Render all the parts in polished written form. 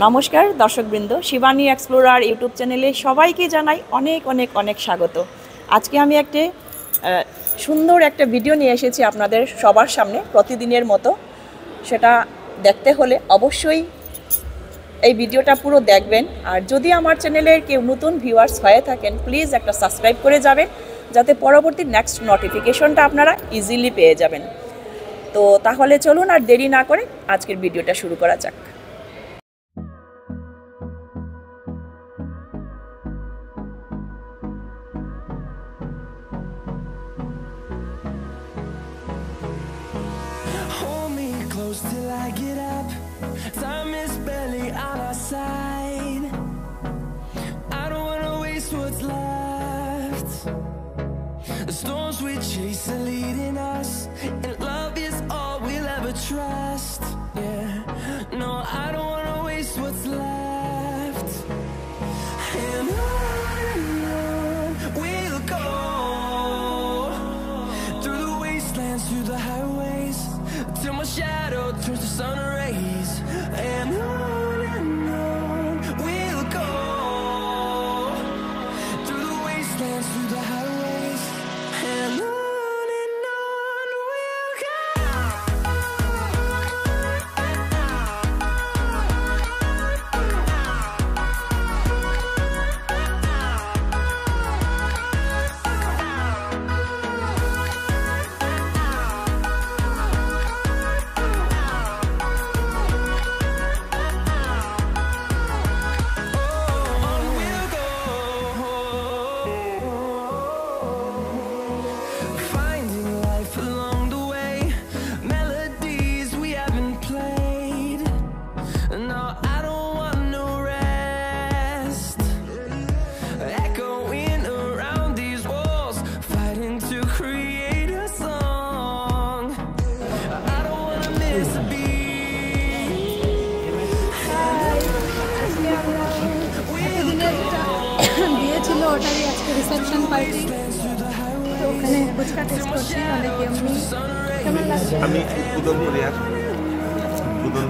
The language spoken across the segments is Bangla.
নমস্কার দর্শকবৃন্দ, শিবানী এক্সপ্লোরার ইউটিউব চ্যানেলে সবাইকে জানাই অনেক অনেক অনেক স্বাগত। আজকে আমি সুন্দর একটা ভিডিও নিয়ে এসেছি আপনাদের সবার সামনে প্রতিদিনের মতো। সেটা দেখতে হলে অবশ্যই এই ভিডিওটা পুরো দেখবেন। আর যদি আমার চ্যানেলের কেউ নতুন ভিউয়ার্স হয়ে থাকেন, প্লিজ একটা সাবস্ক্রাইব করে যাবেন, যাতে পরবর্তী নেক্সট নোটিফিকেশনটা আপনারা ইজিলি পেয়ে যাবেন। তো তাহলে চলুন আর দেরি না করে আজকের ভিডিওটা শুরু করা যাক। Till I get up, time is barely on our side. I don't wanna waste what's left. The storms we chase are leading us, and love is all we'll ever trust. Yeah, no, I don't wanna waste what's left. And on we'll go, through the wastelands, through the highways, till my shadow turns to sun rays. And on we'll go, through the wastelands, through the highways. And on we'll go. ওটারই আজকে রিসেপশন পার্টি, তো ওখানে ফুচকা টেস্ট করছি। অনেক এমনি কেমন লাগছে? আমি উদ্বোধন করি আর উদ্বোধন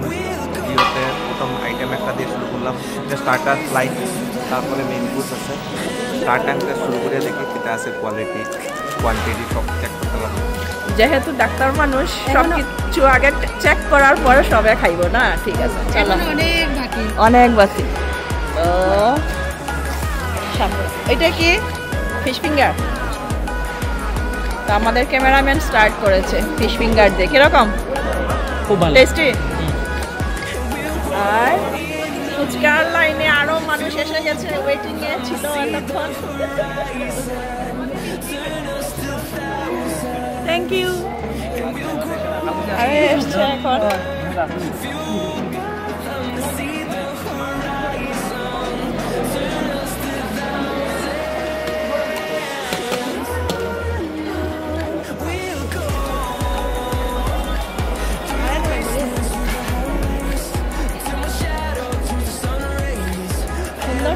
ভিডিওতে প্রথম আইটেম একটা দিয়ে শুরু করলাম, স্টার্টার ফ্লাইট, তারপরে মেইন কোর্স আছে। স্টার্টারটা শুরু করে দেখি সেটা আছে কোয়ালিটি কোয়ান্টিটি সব চেক করতে লাগবে। যেহেতু ডাক্তার মানুষ, সব কিছু আগে চেক করার পরে সবে খাইব না। ঠিক আছে, অনেক বাকি। তো এটা কি ফিশ ফিঙ্গার? তো আমাদের ক্যামেরাম্যান স্টার্ট করেছে ফিশ ফিঙ্গার দিয়ে। কিরকম? খুব ভালো, টেস্টি। আর ফুচকার লাইনে আরো মানুষ এসে গেছে, ওয়েটিং এ ছিল এতক্ষণ। Thank you. আরে এসছে এখন।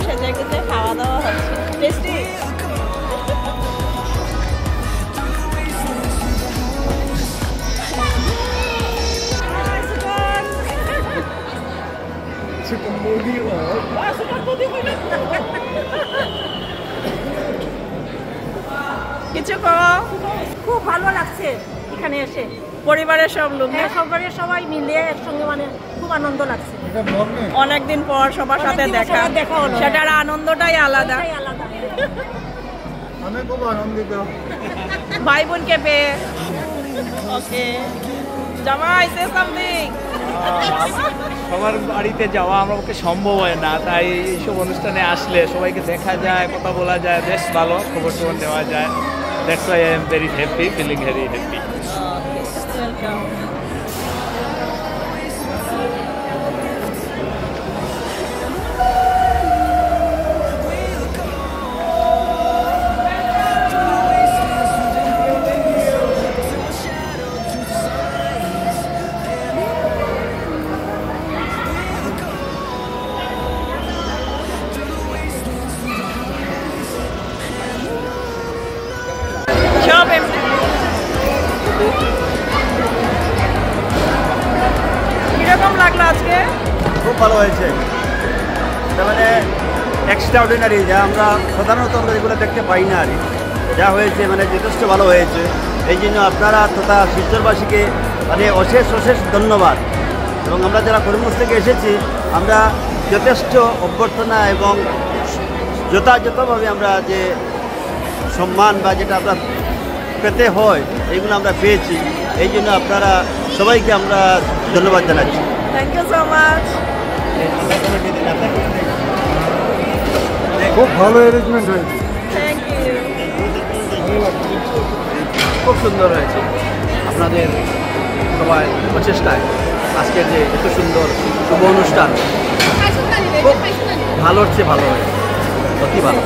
সেজে গুজে খাওয়া দাওয়া হচ্ছে, টেস্টি। কিছু খুব ভালো লাগছে এখানে এসে, পরিবারের সব লোক, সবাই মিলে একসঙ্গে, মানে খুব আনন্দ লাগছে। অনেকদিন পর সবার সাথে দেখা হলো, সেটার আনন্দটাই আলাদা। আমি খুব আনন্দিত ভাই বোনকে পেয়ে। ওকে জামাই, সে সামথিং। সবার বাড়িতে যাওয়া আমার পক্ষে সম্ভব হয় না, তাই এইসব অনুষ্ঠানে আসলে সবাইকে দেখা যায়, কথা বলা যায়, বেশ ভালো খবর টবর নেওয়া যায়। That's why I am very happy, feeling very happy. কিরকম লাগলো আজকে? খুব ভালো হয়েছে। মানে এক্সট্রা অর্ডিনারি, যা আমরা সাধারণত আমরা এগুলো দেখতে পাই না আর যা হয়েছে মানে যথেষ্ট ভালো হয়েছে। এই জন্য আপনারা তথা শিলচরবাসীকে মানে অশেষ অশেষ ধন্যবাদ। এবং আমরা যারা করিমগঞ্জ থেকে এসেছি আমরা যথেষ্ট অভ্যর্থনা এবং যথাযথভাবে আমরা যে সম্মান বা যেটা আমরা পেতে হয় এইগুলো আমরা পেয়েছি। এই জন্য আপনারা সবাইকে আমরা ধন্যবাদ জানাচ্ছি। Thank you so much. খুব ভালো অ্যারেঞ্জমেন্ট হয়েছে। Thank you. খুব সুন্দর হয়েছে আপনাদের সবাই প্রচেষ্টায় আজকের যে এত সুন্দর শুভ অনুষ্ঠান খুব ভালো হচ্ছে, ভালো হয়েছে, অতি ভালো।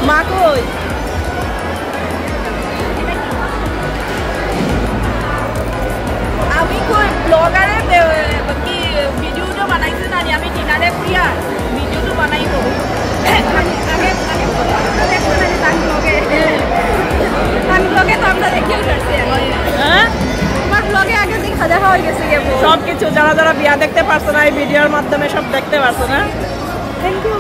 মা কই? আমি কই ব্লগারে কি ভিডিওটো বানাইছো না আমি ডিনারে ফুরিয়া ভিডিওটো বানাইব। সব কিছু যারা যারা বিয়া দেখতে পারছো না এই ভিডিওর মাধ্যমে সব দেখতে পারছো না। Thank you.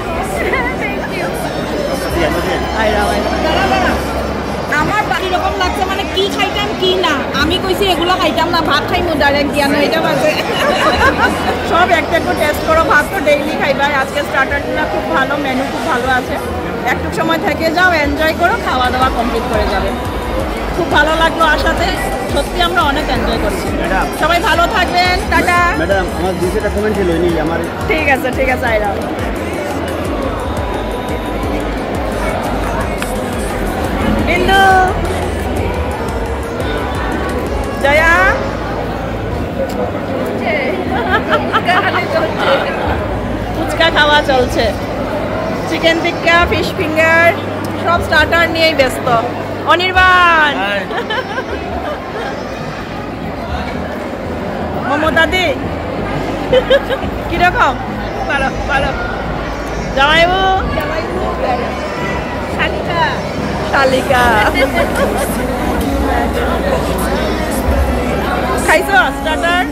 আমার কিরকম লাগছে মানে কি খাইতাম কি না, আমি কইছি এগুলো খাইতাম না, ভাত খাইমু ডাইরেক্ট জ্ঞান হইতে পারছে। সব একটা একটু টেস্ট করো, ভাত তো ডেইলি খাইবা। আজকে স্টার্টারটা খুব ভালো, মেনু খুব ভালো আছে। একটু সময় থেকে যাও, এনজয় করো, খাওয়া দাওয়া কমপ্লিট করে যাবে। খুব ভালো লাগলো আসাতে, সত্যি আমরা অনেক এনজয় করছি। সবাই ভালো থাকবেন, টাটা। ম্যাডাম আমার দুইটা কমেন্ট ছিল নি আমার। ঠিক আছে ঠিক আছে আইরা। বিন্দু জয়া ফুচকা খাওয়া চলছে, চিকেন টিক্কা, ফিশ ফিঙ্গার সব স্টার্টার নিয়েই ব্যস্ত। অনির্বাণ মোমো দাদি কিরকম? ভালো ভালো। জামাইবু শালিকা শালিকা খাইছো স্টার্টার?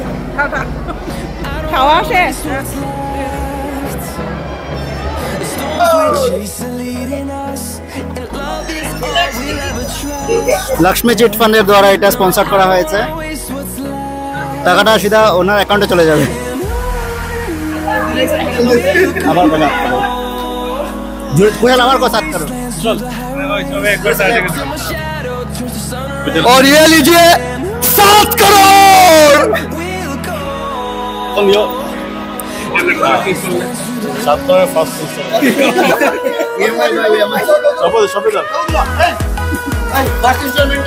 খাওয়া শেষ? লক্ষ্মী চিট ফান্ডের দ্বারা এটা স্পন্সর করা হয়েছে। টাকাটা সিধা ওনার অ্যাকাউন্টে চলে যাবে। আবার বলা কোয়েল আবার কথা করো। और ये लीजिए 7 करोड़। तुम यो 7 करोड़ फास्ट ये भाई सब सब फास्ट इंस्टॉलमेंट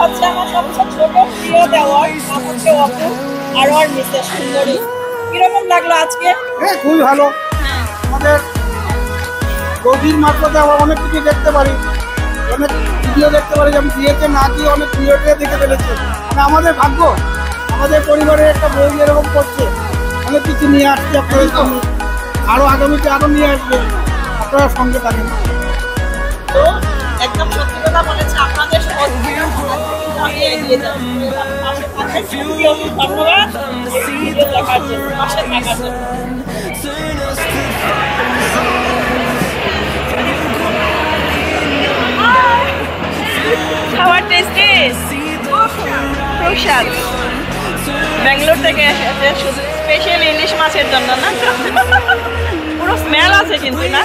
হচ্ছে আমার সবচেয়ে ছোট প্রিয় দেওয়ার নাম হচ্ছে অপু আর ওর মিসেস সুন্দরী। কিরকম লাগলো আজকে? খুবই ভালো। আমাদের গভীর মাত্রাতে আমরা অনেক কিছু দেখতে পারি, অনেক ভিডিও দেখতে পারি, যেমন বিয়েতে না দিয়ে অনেক ভিডিওতে দেখে ফেলেছে। মানে আমাদের ভাগ্য, আমাদের পরিবারের একটা বই এরকম করছে, অনেক কিছু নিয়ে আসছে আপনাদের সামনে। আরও আগামীতে আরও নিয়ে আসবে, আপনারা সঙ্গে থাকেন। তো একদম সত্যি কথা বলেছে, আপনাদের সহযোগিতা আমি এগিয়ে যাবো। ধন্যবাদ ভিডিও দেখার জন্য, পাশে থাকার জন্য। খাবার টেস্টি, প্রসাদ ব্যাঙ্গালোর থেকে এসেছে স্পেশাল ইলিশ মাছের জন্য না? পুরো স্মেল আছে কিন্তু না?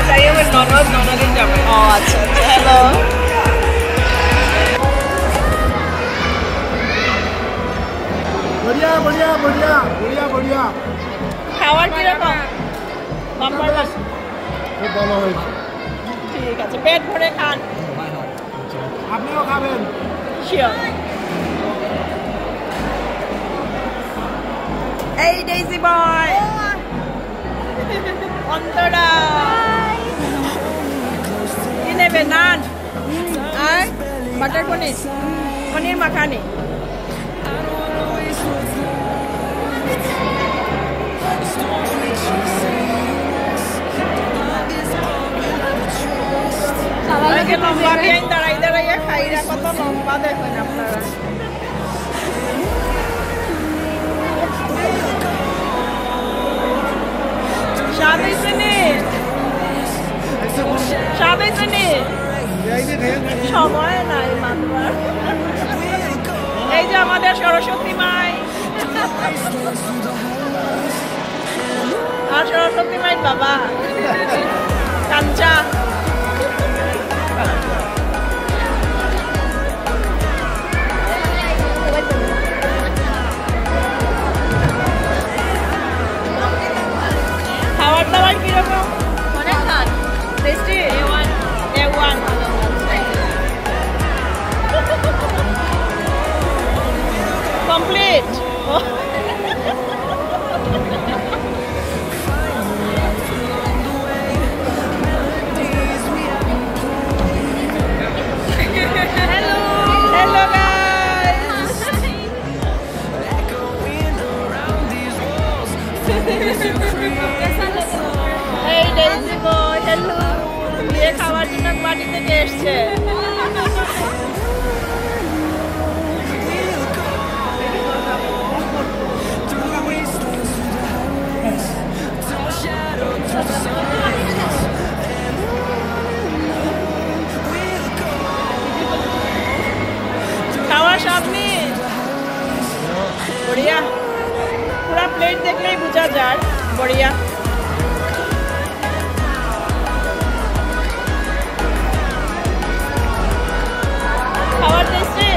তাই আমার ননদিন যাবে। ও আচ্ছা আচ্ছা, হ্যালো। बढ़िया बढ़िया बढ़िया बढ़िया बढ़िया খাবার কিরকম? বাম্পার বাস। খুব ভালো হয়েছে। ঠিক আছে, পেট ভরে খান। আপনিও খাবেন। শিওর। এই ডেইজি বয়, অন্তরা কি নেবে? নান আর বাটার পনির, পনির মাখানি। লম্বা বিয়াইন দাঁড়াই দাঁড়াইয়া খাইরা কত লম্বা দেখেন আপনারা। স্বাদ হয়েছে নি? স্বাদ হয়েছে নি? সময় নাই মানবার। এই যে আমাদের সরস্বতী মাই আর সরস্বতী মাই বাবা কাঞ্চা। খাবার দাবার কিরকম? অনেক ভালো, tasty. A1 complete. Hello guys. Hey Daisy boy, hello. বিয়ে খাওয়ার জন্য বাড়ি থেকে এসছে। খাওয়া সব নেই, বড়িয়া। পুরা প্লেট দেখলেই বোঝা যায় বড়িয়া। খাবার টেস্টি।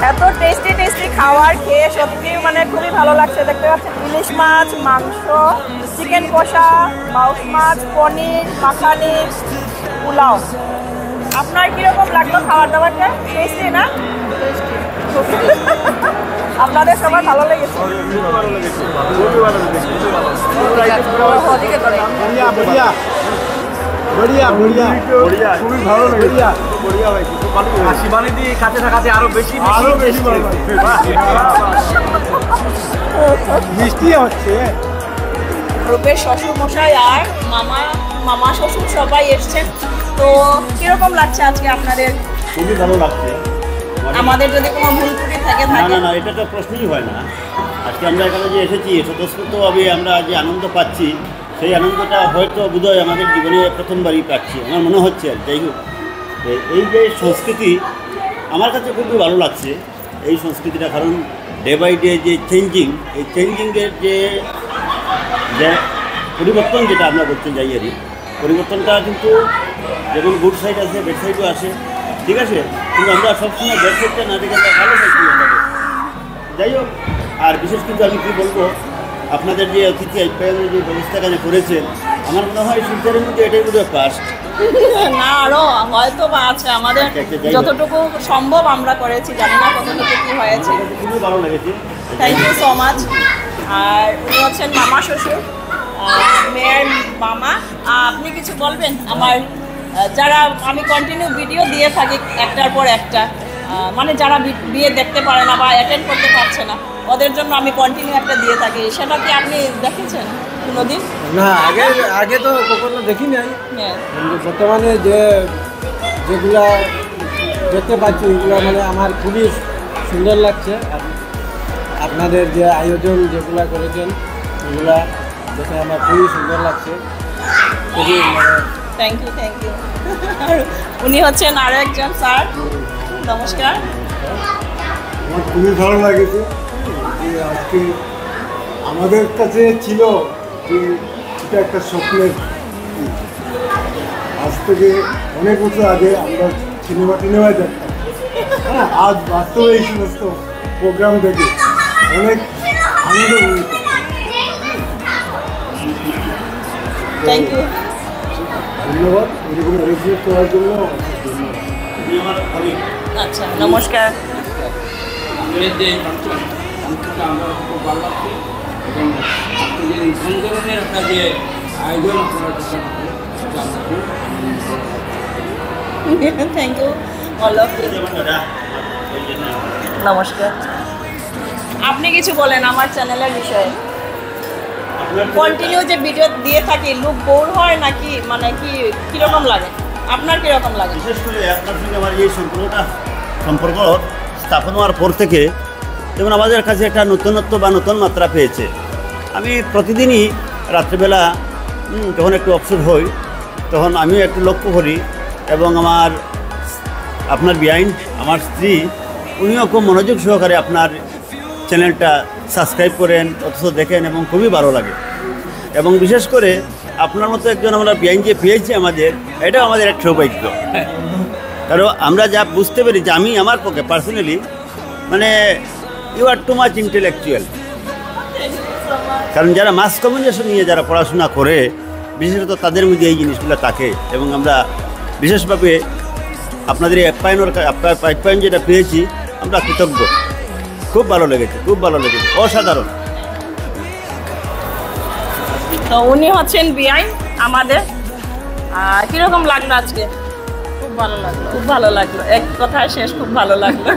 এত টেস্টি টেস্টি খাবার খেয়ে সত্যি মানে খুবই ভালো লাগছে। দেখতে পাচ্ছেন ইলিশ মাছ, মাংস, চিকেন কষা, মাউস মাছ, পনির মাখানি, পোলাও। আপনার কিরকম লাগলো খাবার দাবারটা? টেস্টি না? আপনাদের সবার ভালো লেগেছে? बढ़िया बढ़िया बढ़िया बढ़िया बढ़िया খুবই ভালো লেগেছে। बढ़िया ভাই, খুব ভালো লেগেছে। শিবানী দি কাছে থাকাতে আরো বেশি ভালো মিষ্টি হচ্ছে। রূপের শ্বশুর মশাই আর মামা শ্বশুর সবাই এসছেন। তো কিরকম লাগছে আজকে আপনাদের? খুবই ভালো লাগছে। আমাদের যদি কোনো ভুল ত্রুটি থেকে না থাকে? না না, এটা তো প্রশ্নই হয় না। আজকে আমরা এখানে যে এসেছি স্বতঃস্ফূর্তভাবে আমরা যে আনন্দ পাচ্ছি, সেই আনন্দটা হয়তো বোধহয় আমাদের জীবনে প্রথমবারই পাচ্ছি আমার মনে হচ্ছে। আর যাই হোক, এই যে সংস্কৃতি আমার কাছে খুবই ভালো লাগছে এই সংস্কৃতিটা। কারণ ডে বাই ডে যে চেঞ্জিং, এই চেঞ্জিংয়ের যে পরিবর্তন যেটা আমরা করতে যাই আর কি, পরিবর্তনটা কিন্তু যেমন গুড সাইড আছে, ব্যাড সাইডও আসে, ঠিক আছে। কিন্তু আমরা সবসময় ব্যাড সাইডটা না দেখে আমরা ভালো সাইডটি আমরা। যাই হোক, আর বিশেষ কিন্তু আমি কী বলবো, আপনাদের যে অতিথি আপ্যায়নের যে ব্যবস্থাখানে করেছেন, আমার মনে হয় শিলচরের মধ্যে এটাই বোধহয় ফার্স্ট। না, আরো হয়তো বা আছে। আমাদের যতটুকু সম্ভব আমরা করেছি, জানি না কতটুকু কি হয়েছে। খুবই ভালো লেগেছে। Thank you so much. আর উনি হচ্ছেন মামা শ্বশুর, মেয়ের মামা। আপনি কিছু বলবেন আমার যারা আমি কন্টিনিউ ভিডিও দিয়ে থাকি একটার পর একটা, মানে যারা বিয়ে দেখতে পারে না বা অ্যাটেন্ড করতে পারছে না ওদের জন্য আমি কন্টিনিউ একটা দিয়ে থাকি। সেটা কি আপনি দেখেছেন কোনোদিন? না, আগে তো কখনো দেখি নাই। হ্যাঁ, বর্তমানে যেগুলা দেখতে পাচ্ছি এগুলো মানে আমার খুবই সুন্দর লাগছে। আপনাদের যে আয়োজন যেগুলা করেছেন এগুলা দেখে আমার খুবই সুন্দর লাগছে, খুবই থ্যাংক ইউ। উনি হচ্ছেন আরো একজন স্যার, নমস্কার। আমার খুবই ভালো লাগেছে যে আজকে আমাদের কাছে ছিল যে এটা একটা স্বপ্নের, আজ থেকে অনেক বছর আগে আমরা সিনেমায় দেখতাম, হ্যাঁ, আজ বাস্তবে এই সমস্ত প্রোগ্রাম দেখে অনেক আনন্দ হয়েছে। থ্যাংক ইউ, ধন্যবাদ এরকম রেসপেক্ট করার জন্য। আচ্ছা, নমস্কার। আমরা খুব ভালো লাগছে এবং আপনাদের এই ধরনের একটা যে আয়োজন আপনারা thank you all of you. নমস্কার। আপনি কিছু বলেন আমার চ্যানেলের বিষয়ে। কন্টিনিউ যে ভিডিও দিয়ে থাকি, লুক বোর হয় নাকি, মানে কিরকম লাগে আপনার, কিরকম লাগে? বিশেষ করে আপনার সঙ্গে আমার এই সম্পর্ক স্থাপন হওয়ার পর থেকে যেমন আমাদের কাছে একটা নতুনত্ব বা নতুন মাত্রা পেয়েছে। আমি প্রতিদিনই রাত্রিবেলা যখন একটু অবসর হই তখন আমিও একটু লক্ষ্য করি এবং আপনার বিহাইন্ড আমার স্ত্রী উনিও খুব মনোযোগ সহকারে আপনার চ্যানেলটা সাবস্ক্রাইব করেন, অথচ দেখেন এবং খুবই ভালো লাগে। এবং বিশেষ করে আপনার মতো একজন আমরা বিহাইন্ড যে পেয়েছি আমাদের, এটাও আমাদের এক সৌভাগ্য। কারণ আমরা যা বুঝতে পারি যে আমি আমার পক্ষে পার্সোনালি মানে you are too much intellectual. কারণ যারা মাস কমিউনিকেশন নিয়ে যারা পড়াশোনা করে বিশেষত তাদের মধ্যে এই জিনিসগুলো থাকে এবং আমরা বিশেষভাবে আপনাদের এই আপ্যায়ন যেটা পেয়েছি আমরা কৃতজ্ঞ। খুব ভালো লেগেছে, অসাধারণ। তো উনি হচ্ছেন বিআই আমাদের। কিরকম লাগলো আজকে? খুব ভালো লাগলো, এক কথায় শেষ, খুব ভালো লাগলো।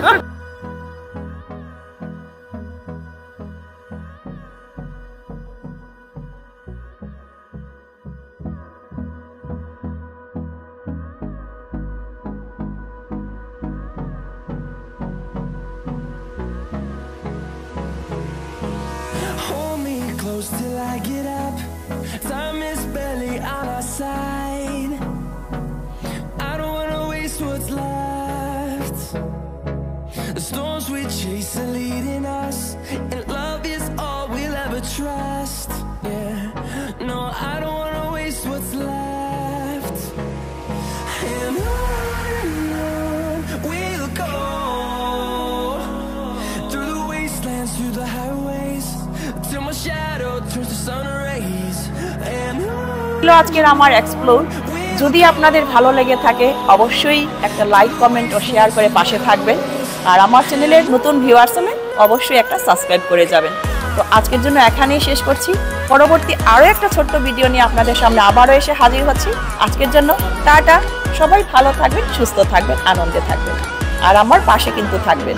Till I get up, time is barely on our side. I don't wanna waste what's left. The storms we chase are leading us, and love is all we'll ever trust. Yeah, no, I don't wanna waste what's left. And on we'll go, through the wastelands, through the highways, till my shadow turns to sun rays. And আজকের আমার এক্সপ্লোর যদি আপনাদের ভালো লেগে থাকে অবশ্যই একটা লাইক, কমেন্ট ও শেয়ার করে পাশে থাকবেন। আর আমার চ্যানেলের নতুন ভিউয়ার্স হলে অবশ্যই একটা সাবস্ক্রাইব করে যাবেন। তো আজকের জন্য এখানেই শেষ করছি। পরবর্তী আরও একটা ছোট্ট ভিডিও নিয়ে আপনাদের সামনে আবারও এসে হাজির হচ্ছি। আজকের জন্য টাটা, সবাই ভালো থাকবেন, সুস্থ থাকবেন, আনন্দে থাকবেন আর আমার পাশে কিন্তু থাকবেন।